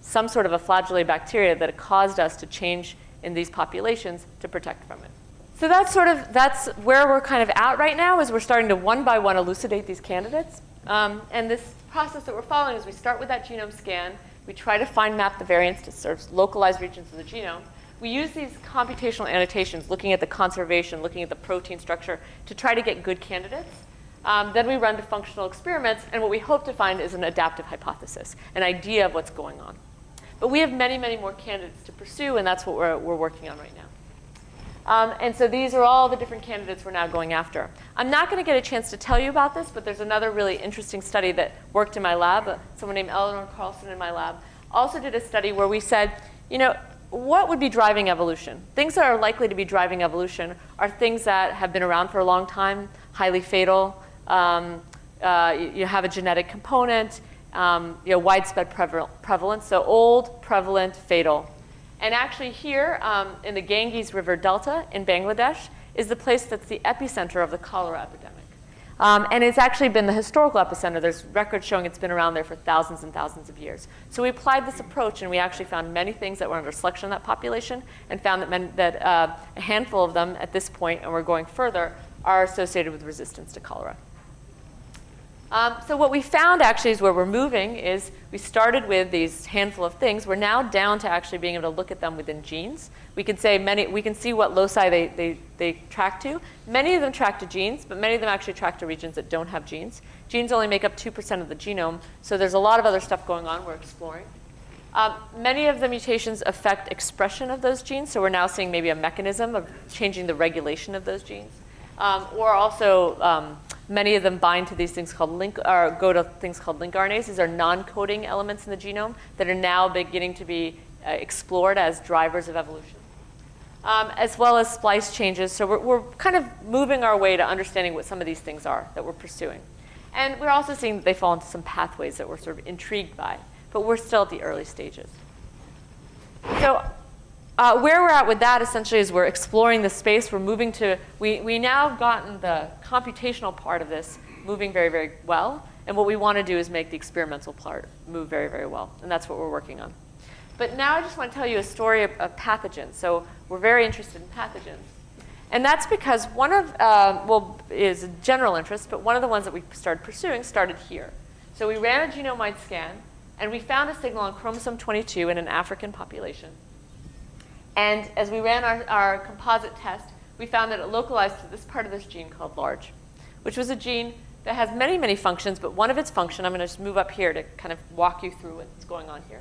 some sort of a flagellated bacteria that caused us to change in these populations to protect from it. So that's where we're kind of at right now, is we're starting to one by one elucidate these candidates. And this process that we're following is we start with that genome scan. We try to map the variants to sort of localized regions of the genome. We use these computational annotations, looking at the conservation, looking at the protein structure, to try to get good candidates. Then we run the functional experiments, and what we hope to find is an adaptive hypothesis, an idea of what's going on. But we have many, many more candidates to pursue, and that's what we're working on right now. And so these are all the different candidates we're now going after. I'm not going to get a chance to tell you about this, but there's another really interesting study that worked in my lab. Someone named Eleanor Carlson in my lab also did a study where we said, what would be driving evolution? Things that are likely to be driving evolution are things that have been around for a long time, highly fatal, you have a genetic component, widespread prevalence, so old, prevalent, fatal. And actually here in the Ganges River Delta in Bangladesh is the place that's the epicenter of the cholera epidemic. And it's actually been the historical epicenter. There's records showing it's been around there for thousands and thousands of years. So we applied this approach, and we actually found many things that were under selection in that population, and found that a handful of them at this point, and we're going further, are associated with resistance to cholera. So what we found actually is where we're moving is we started with these handful of things. We're now down to actually being able to look at them within genes. We can see what loci they track to. Many of them track to genes, but many of them actually track to regions that don't have genes. Genes only make up 2% of the genome, so there's a lot of other stuff going on we're exploring. Many of the mutations affect expression of those genes, so we're now seeing maybe a mechanism of changing the regulation of those genes. Or also, many of them bind to these things called go to things called link RNAs. These are non-coding elements in the genome that are now beginning to be explored as drivers of evolution, as well as splice changes. So we're kind of moving our way to understanding what some of these things are that we're pursuing. And we're also seeing that they fall into some pathways that we're sort of intrigued by. but we're still at the early stages. So where we're at with that essentially is we're exploring the space. We're moving to, we now have gotten the computational part of this moving very, very well. And what we want to do is make the experimental part move very, very well. And that's what we're working on. But now I just want to tell you a story of pathogens. So we're very interested in pathogens. And that's because one of, well, is a general interest, but one of the ones that we started pursuing started here. So we ran a genome-wide scan, and we found a signal on chromosome 22 in an African population. And as we ran our composite test, we found that it localized to this part of this gene called LARGE, which was a gene that has many, many functions, but one of its functions, I'm going to just move up here to kind of walk you through what's going on here.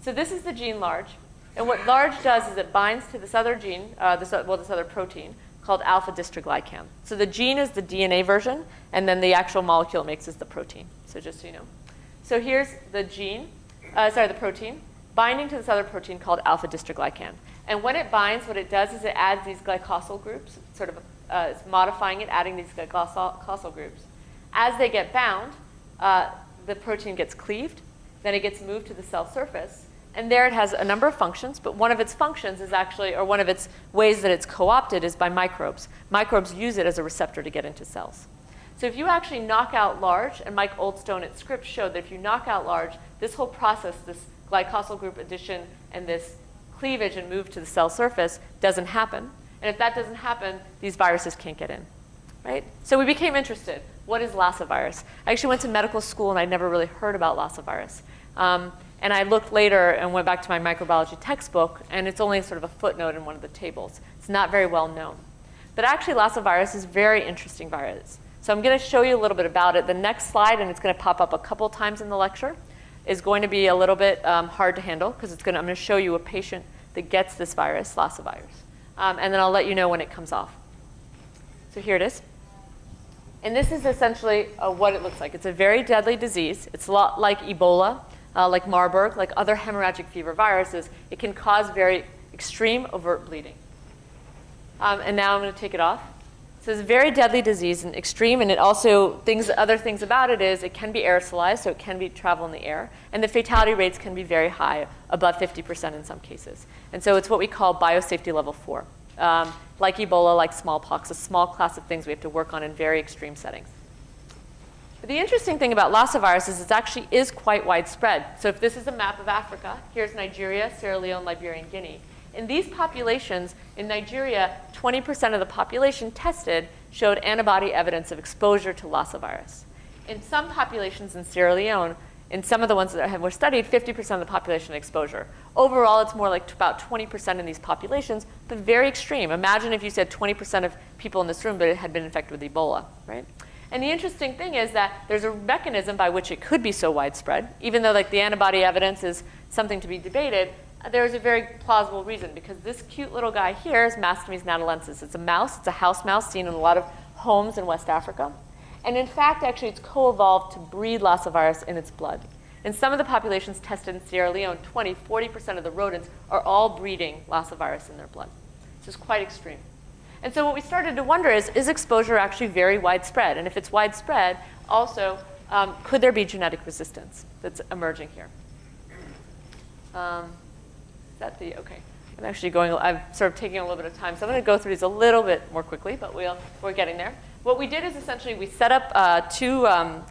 So this is the gene LARGE. And what LARGE does is it binds to this other gene, this other protein, called alpha-dystroglycan. So the gene is the DNA version, and then the actual molecule it makes is the protein. So just so you know. So here's the gene, the protein, binding to this other protein called alpha-dystroglycan. And when it binds, what it does is it adds these glycosyl groups, sort of it's modifying it, adding these glycosyl groups. As they get bound, the protein gets cleaved, then it gets moved to the cell surface, and there it has a number of functions, but one of its functions is actually, or one of its ways that it's co-opted is by microbes. Microbes use it as a receptor to get into cells. So if you actually knock out LARGE, and Mike Oldstone at Scripps showed that if you knock out LARGE, this whole process, this glycosyl group addition and this cleavage and move to the cell surface doesn't happen. And if that doesn't happen, these viruses can't get in, right? So we became interested. What is Lassa virus? I actually went to medical school, and I'd never really heard about Lassa virus. And I looked later and went back to my microbiology textbook, and it's only sort of a footnote in one of the tables. It's not very well known. But actually, Lassa virus is a very interesting virus. So I'm going to show you a little bit about it. The next slide, and it's going to pop up a couple times in the lecture, is going to be a little bit hard to handle, because I'm going to show you a patient that gets this virus, Lassa virus. And then I'll let you know when it comes off. So here it is. And this is essentially what it looks like. It's a very deadly disease. It's a lot like Ebola, like Marburg, like other hemorrhagic fever viruses. It can cause very extreme overt bleeding. And now I'm going to take it off. So it's a very deadly disease and extreme, and it also, other things about it is it can be aerosolized, so it can travel in the air, and the fatality rates can be very high, above 50% in some cases. And so it's what we call biosafety level 4. Like Ebola, like smallpox, a small class of things we have to work on in very extreme settings. But the interesting thing about Lassa virus is it actually is quite widespread. So if this is a map of Africa, here's Nigeria, Sierra Leone, Liberia, and Guinea. In these populations, in Nigeria, 20% of the population tested showed antibody evidence of exposure to Lassa virus. In some populations in Sierra Leone, in some of the ones that were studied, 50% of the population exposure. Overall, it's more like about 20% in these populations, but very extreme. Imagine if you said 20% of people in this room but it had been infected with Ebola, right? And the interesting thing is that there's a mechanism by which it could be so widespread, even though like the antibody evidence is something to be debated. There's a very plausible reason, because this cute little guy here is Mastomys natalensis. It's a mouse. It's a house mouse seen in a lot of homes in West Africa. And in fact, actually, it's co-evolved to breed Lassa virus in its blood. In some of the populations tested in Sierra Leone, 40% of the rodents are all breeding Lassa virus in their blood. This is quite extreme. And so what we started to wonder is exposure actually very widespread? And if it's widespread, also, could there be genetic resistance that's emerging here? Okay. I'm sort of taking a little bit of time. So I'm going to go through these a little bit more quickly, but we're getting there. What we did is essentially we set up 2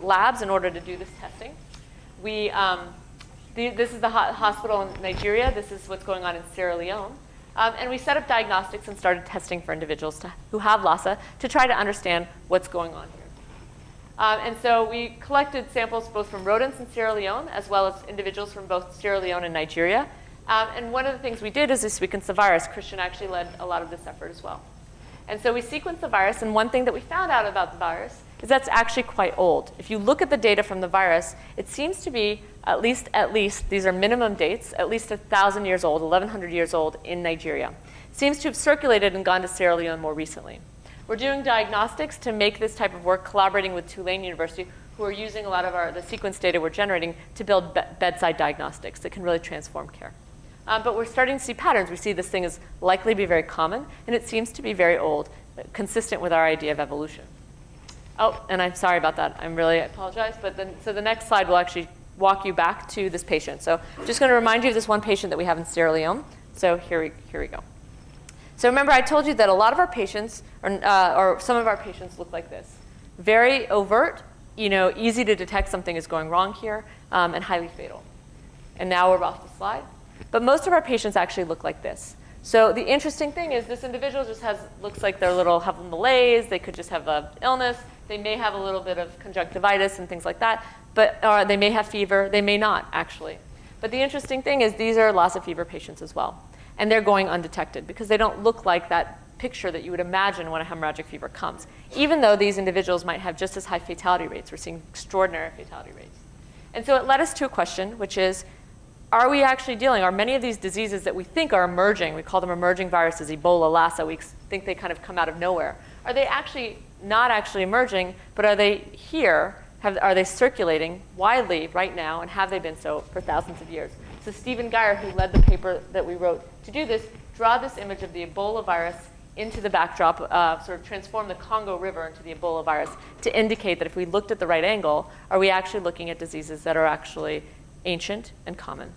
labs in order to do this testing. This is the hospital in Nigeria. This is what's going on in Sierra Leone. And we set up diagnostics and started testing for individuals who have Lassa to try to understand what's going on here. And so we collected samples both from rodents in Sierra Leone as well as individuals from both Sierra Leone and Nigeria. And one of the things we did is we sequenced the virus. Christian actually led a lot of this effort as well. And so we sequenced the virus, and one thing that we found out about the virus is that's actually quite old. If you look at the data from the virus, it seems to be at least, these are minimum dates, at least 1,000 years old, 1,100 years old in Nigeria. It seems to have circulated and gone to Sierra Leone more recently. We're doing diagnostics to make this type of work, collaborating with Tulane University, who are using a lot of the sequence data we're generating to build bedside diagnostics that can really transform care. But we're starting to see patterns. We see this thing is likely to be very common, and it seems to be very old, consistent with our idea of evolution. Oh, and I'm sorry about that. I apologize. But so the next slide will actually walk you back to this patient. So I'm just going to remind you of this one patient that we have in Sierra Leone. So here we go. So remember, I told you that a lot of our patients, or some of our patients, look like this. Very overt, easy to detect something is going wrong here, and highly fatal. And now we're off the slide. But most of our patients actually look like this. So the interesting thing is this individual just looks like they're have malaise. They could just have an illness. They may have a little bit of conjunctivitis and things like that. But they may have fever. They may not, actually. But the interesting thing is these are Lassa fever patients as well. And they're going undetected because they don't look like that picture that you would imagine when a hemorrhagic fever comes. Even though these individuals might have just as high fatality rates, we're seeing extraordinary fatality rates. And so it led us to a question, which is, are many of these diseases that we think are emerging, we call them emerging viruses, Ebola, Lassa, we think they kind of come out of nowhere. Are they actually not actually emerging, but are they here? Are they circulating widely right now, and have they been so for thousands of years? So Stephen Geyer, who led the paper that we wrote to do this, draw this image of the Ebola virus into the backdrop, sort of transform the Congo River into the Ebola virus to indicate that if we looked at the right angle, are we actually looking at diseases that are actually ancient and common?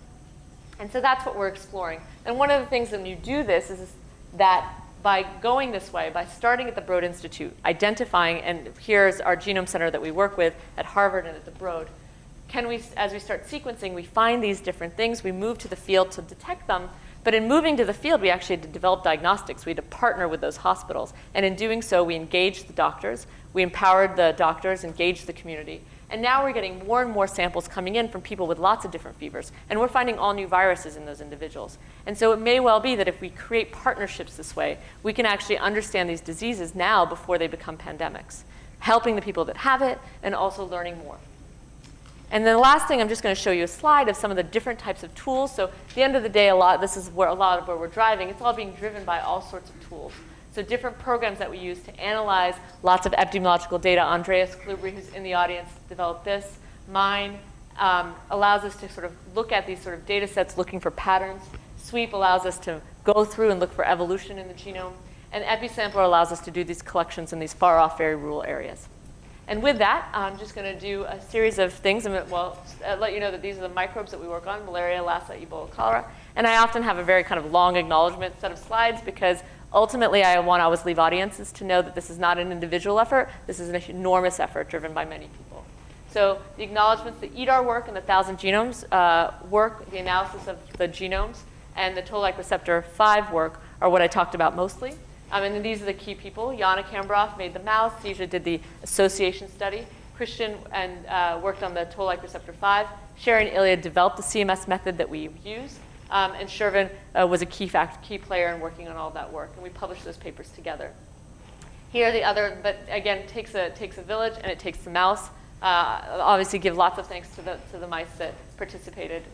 And so that's what we're exploring. And one of the things when you do this is that by going this way, by starting at the Broad Institute, identifying, and here's our genome center that we work with at Harvard and at the Broad, as we start sequencing, we find these different things, we move to the field to detect them, but in moving to the field, we actually had to develop diagnostics. We had to partner with those hospitals. And in doing so, we engaged the doctors, we empowered the doctors, engaged the community. And now we're getting more and more samples coming in from people with lots of different fevers. And we're finding all new viruses in those individuals. And so it may well be that if we create partnerships this way, we can actually understand these diseases now before they become pandemics, helping the people that have it and also learning more. And then the last thing, I'm just going to show you a slide of some of the different types of tools. So at the end of the day, this is where a lot of where we're driving. It's all being driven by all sorts of tools. So different programs that we use to analyze lots of epidemiological data. Andreas Klubri, who's in the audience, developed this. Mine allows us to sort of look at these sort of data sets looking for patterns. Sweep allows us to go through and look for evolution in the genome. And Episampler allows us to do these collections in these far off, very rural areas. And with that, I'm just going to do a series of things. I'll let you know that these are the microbes that we work on: malaria, Lassa, Ebola, cholera. And I often have a very kind of long acknowledgement set of slides because ultimately I want to always leave audiences to know that this is not an individual effort. This is an enormous effort driven by many people. So the acknowledgements, the EDAR work and the 1,000 genomes work, the analysis of the genomes, and the toll-like receptor 5 work are what I talked about mostly. And then these are the key people. Jana Kambroff made the mouse. Tisha did the association study. Christian worked on the toll-like receptor 5. Sharon Ilya developed the CMS method that we use. And Shervin was a key player in working on all that work. And we published those papers together. Here are the other, but again, it takes a village and it takes the mouse. Obviously give lots of thanks to the mice that participated.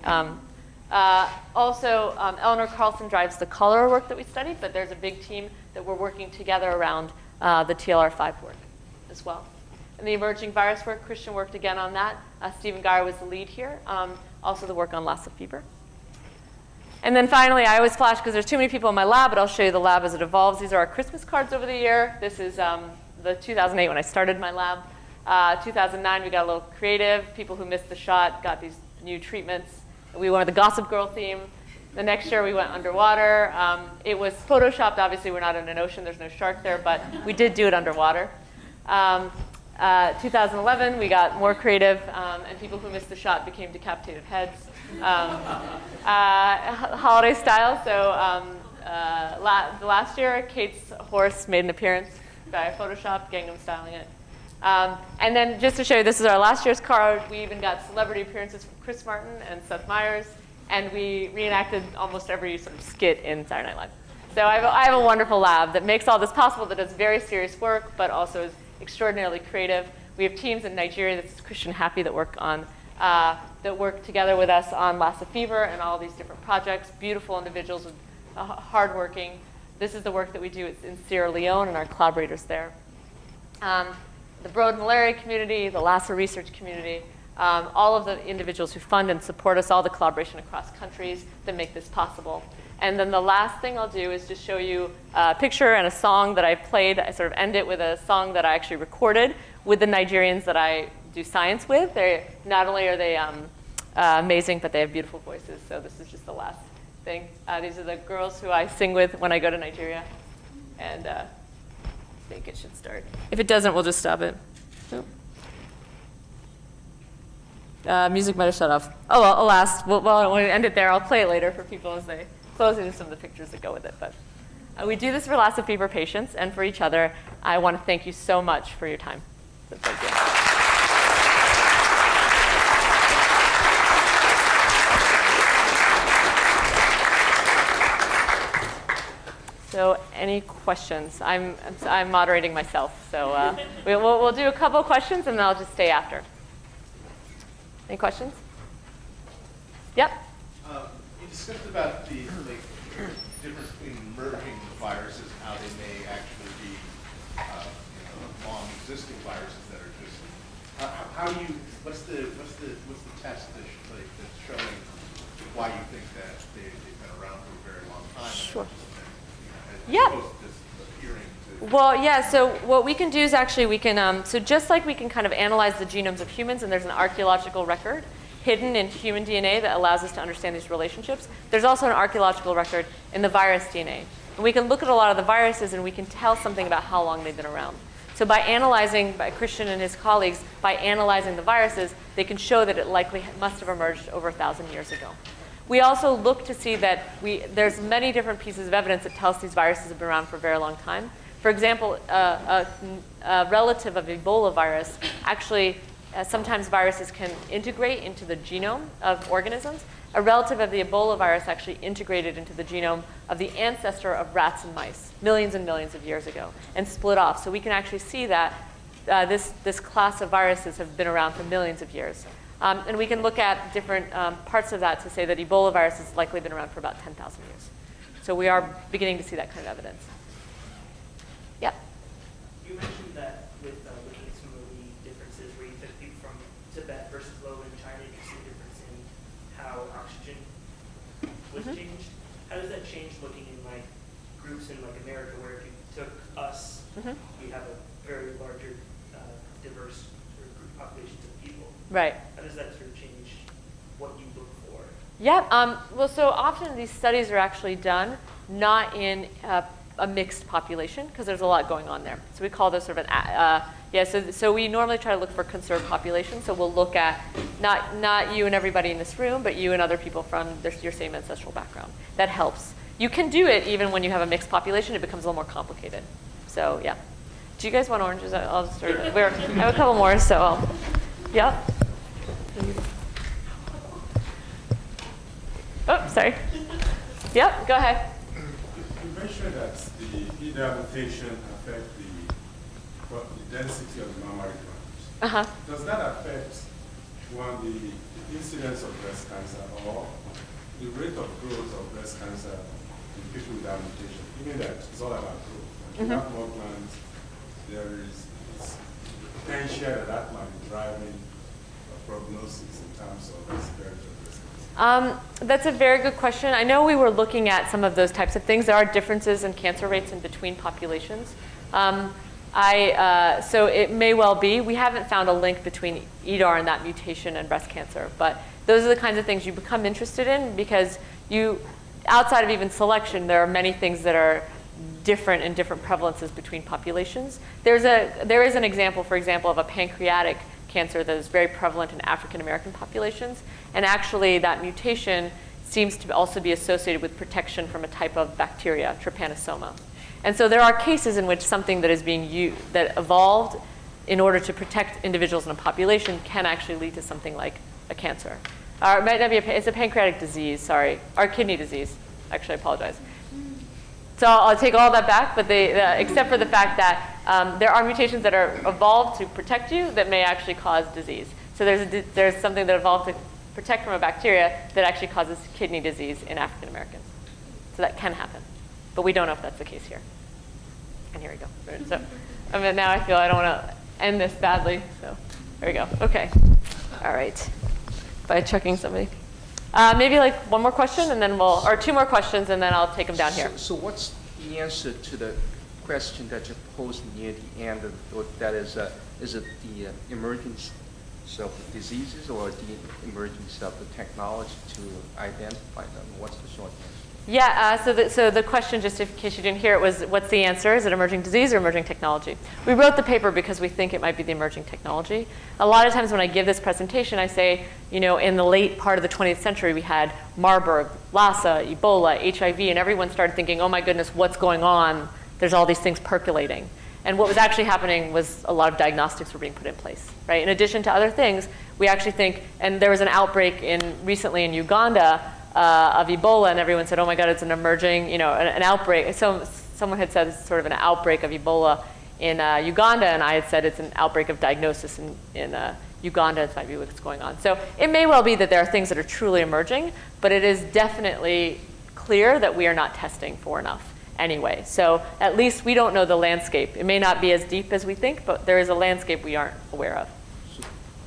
Also, Eleanor Carlson drives the cholera work that we studied, but there's a big team that we're working together around the TLR5 work as well. And the emerging virus work, Christian worked again on that. Stephen Geyer was the lead here. Also the work on Lassa fever. And then finally, I always flash because there's too many people in my lab, but I'll show you the lab as it evolves. These are our Christmas cards over the year. This is the 2008 when I started my lab. 2009, we got a little creative. People who missed the shot got these new treatments. We went with the Gossip Girl theme. The next year, we went underwater. It was photoshopped. Obviously, we're not in an ocean. There's no shark there, but we did do it underwater. 2011, we got more creative, and people who missed the shot became decapitated heads. Holiday style. So last year, Kate's horse made an appearance by Photoshop, Gangnam styling it. And then just to show you, this is our last year's card. We even got celebrity appearances from Chris Martin and Seth Meyers, and we reenacted almost every sort of skit in Saturday Night Live. So I have a wonderful lab that makes all this possible, that does very serious work, but also is extraordinarily creative. We have teams in Nigeria, this is Christian Happy, that work together with us on Lassa fever and all these different projects. Beautiful individuals, with hardworking. This is the work that we do in Sierra Leone and our collaborators there. The Broad malaria community, the Lassa research community, all of the individuals who fund and support us, all the collaboration across countries that make this possible. And then the last thing I'll do is just show you a picture and a song that I played. I sort of end it with a song that I actually recorded with the Nigerians that I do science with. Not only are they amazing, but they have beautiful voices. So this is just the last thing. These are the girls who I sing with when I go to Nigeria. And I think it should start. If it doesn't, we'll just stop it. Music might have shut off. Oh, well, alas. We'll end it there. I'll play it later for people as they close into some of the pictures that go with it. But we do this for Lassa fever patients and for each other. I want to thank you so much for your time. So thank you. So any questions? I'm moderating myself. So we'll do a couple of questions, and then I'll just stay after. Any questions? Yep. You discussed about the difference between merging viruses, how they may actually be long existing viruses that are just. How do you? What's the test that's showing why you think that they've been around for a very long time? Sure. Yeah. Well, yeah, so what we can do is actually we can, so just like we can kind of analyze the genomes of humans, and there's an archaeological record hidden in human DNA that allows us to understand these relationships, there's also an archaeological record in the virus DNA. And we can look at a lot of the viruses and we can tell something about how long they've been around. So by analyzing, by Christian and his colleagues, by analyzing the viruses, they can show that it likely must have emerged over 1,000 years ago. We also look to see that there's many different pieces of evidence that tell us these viruses have been around for a very long time. For example, a relative of Ebola virus, actually, sometimes viruses can integrate into the genome of organisms. A relative of the Ebola virus actually integrated into the genome of the ancestor of rats and mice millions and millions of years ago and split off. So we can actually see that this class of viruses have been around for millions of years. And we can look at different parts of that to say that Ebola virus has likely been around for about 10,000 years. So we are beginning to see that kind of evidence. Yeah. You mentioned that with looking at some of the differences where you took people from Tibet versus lowland China, you see a difference in how oxygen was changed. How does that change looking in like groups in like America, where if you took us, we have a very larger, diverse sort of group populations of people. Right. How does that sort of change what you look for? Yeah. Well, so often these studies are actually done not in a mixed population, because there's a lot going on there. So we call this sort of an, so we normally try to look for conserved populations. So we'll look at not you and everybody in this room, but you and other people from your same ancestral background. That helps. You can do it even when you have a mixed population. It becomes a little more complicated. So yeah. Do you guys want oranges? I'll just start. I have a couple more, so I'll, yeah. Oh, sorry. Yep, go ahead. You mentioned that the EDAR mutation affect the density of the mammary glands. Does that affect the incidence of breast cancer or the rate of growth of breast cancer in people with that mutation? Given that it's all about growth. When you have more glands, there is potential that might be driving a prognosis in terms of severity of breast cancer. That's a very good question. I know we were looking at some of those types of things. There are differences in cancer rates in between populations. So it may well be. We haven't found a link between EDAR and that mutation and breast cancer, but those are the kinds of things you become interested in because outside of even selection, there are many things that are different in different prevalences between populations. There is an example, for example, of a pancreatic cancer that is very prevalent in African American populations, and actually that mutation seems to also be associated with protection from a type of bacteria, trypanosoma. And so there are cases in which something that is being used, that evolved in order to protect individuals in a population can actually lead to something like a cancer. Or it might not be it's a pancreatic disease, sorry, or kidney disease. Actually, I apologize. So I'll take all that back, but except for the fact that there are mutations that are evolved to protect you that may actually cause disease. So there's something that evolved to protect from a bacteria that actually causes kidney disease in African Americans. So that can happen, but we don't know if that's the case here. And here we go. So now I feel I don't want to end this badly. So there we go. Okay. All right. By checking somebody. Maybe like one more question, and then or two more questions, and then I'll take them down here. So what's the answer to the question that you posed near the end? That is it the emergence of the diseases or the emergence of the technology to identify them? What's the short answer? Yeah, so the question, just in case you didn't hear it, was what's the answer? Is it emerging disease or emerging technology? We wrote the paper because we think it might be the emerging technology. A lot of times when I give this presentation, I say, you know, in the late part of the 20th century, we had Marburg, Lassa, Ebola, HIV, and everyone started thinking, oh my goodness, what's going on? There's all these things percolating. And what was actually happening was a lot of diagnostics were being put in place, right? In addition to other things, we actually think, and there was an outbreak recently in Uganda of Ebola, and everyone said, oh my God, it's an emerging, you know, an outbreak. So someone had said it's sort of an outbreak of Ebola in Uganda, and I had said it's an outbreak of diagnosis in Uganda. It might be what's going on. So it may well be that there are things that are truly emerging, but it is definitely clear that we are not testing for enough anyway. So at least we don't know the landscape. It may not be as deep as we think, but there is a landscape we aren't aware of.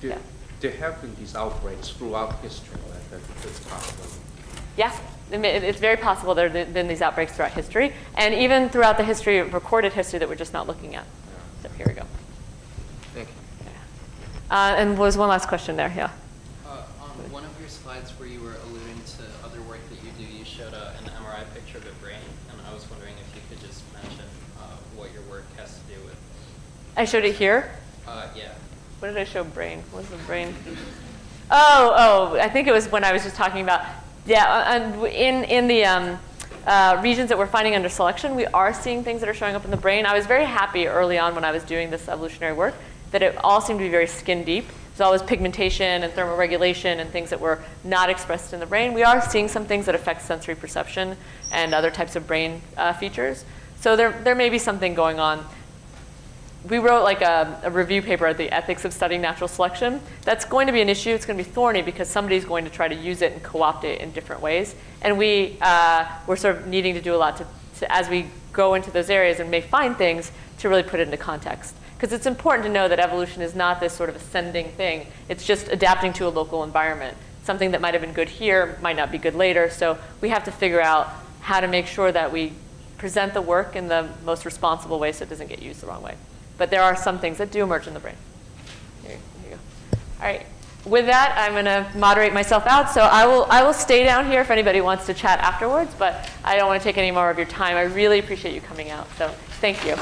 So there have been these outbreaks throughout history, right? That's possible. Yeah, it's very possible there have been these outbreaks throughout history, and even throughout the history, recorded history that we're just not looking at. So here we go. Thank you. And was one last question there, yeah. On one of your slides where you were alluding to other work that you do, you showed an MRI picture of a brain, and I was wondering if you could just mention what your work has to do with. I showed it here? Yeah. What did I show brain? What was the brain? Oh, I think it was when I was just talking about, and in the regions that we're finding under selection, we are seeing things that are showing up in the brain. I was very happy early on when I was doing this evolutionary work that it all seemed to be very skin deep. There's always pigmentation and thermoregulation and things that were not expressed in the brain. We are seeing some things that affect sensory perception and other types of brain features. So there may be something going on. We wrote like a review paper at the Ethics of Studying Natural Selection. That's going to be an issue. It's going to be thorny because somebody's going to try to use it and co-opt it in different ways. And we're sort of needing to do a lot to, as we go into those areas and may find things, to really put it into context. Because it's important to know that evolution is not this sort of ascending thing. It's just adapting to a local environment. Something that might have been good here might not be good later. So we have to figure out how to make sure that we present the work in the most responsible way so it doesn't get used the wrong way. But there are some things that do emerge in the brain. Here you go. All right. With that, I'm going to moderate myself out. So I will stay down here if anybody wants to chat afterwards, but I don't want to take any more of your time. I really appreciate you coming out. So thank you.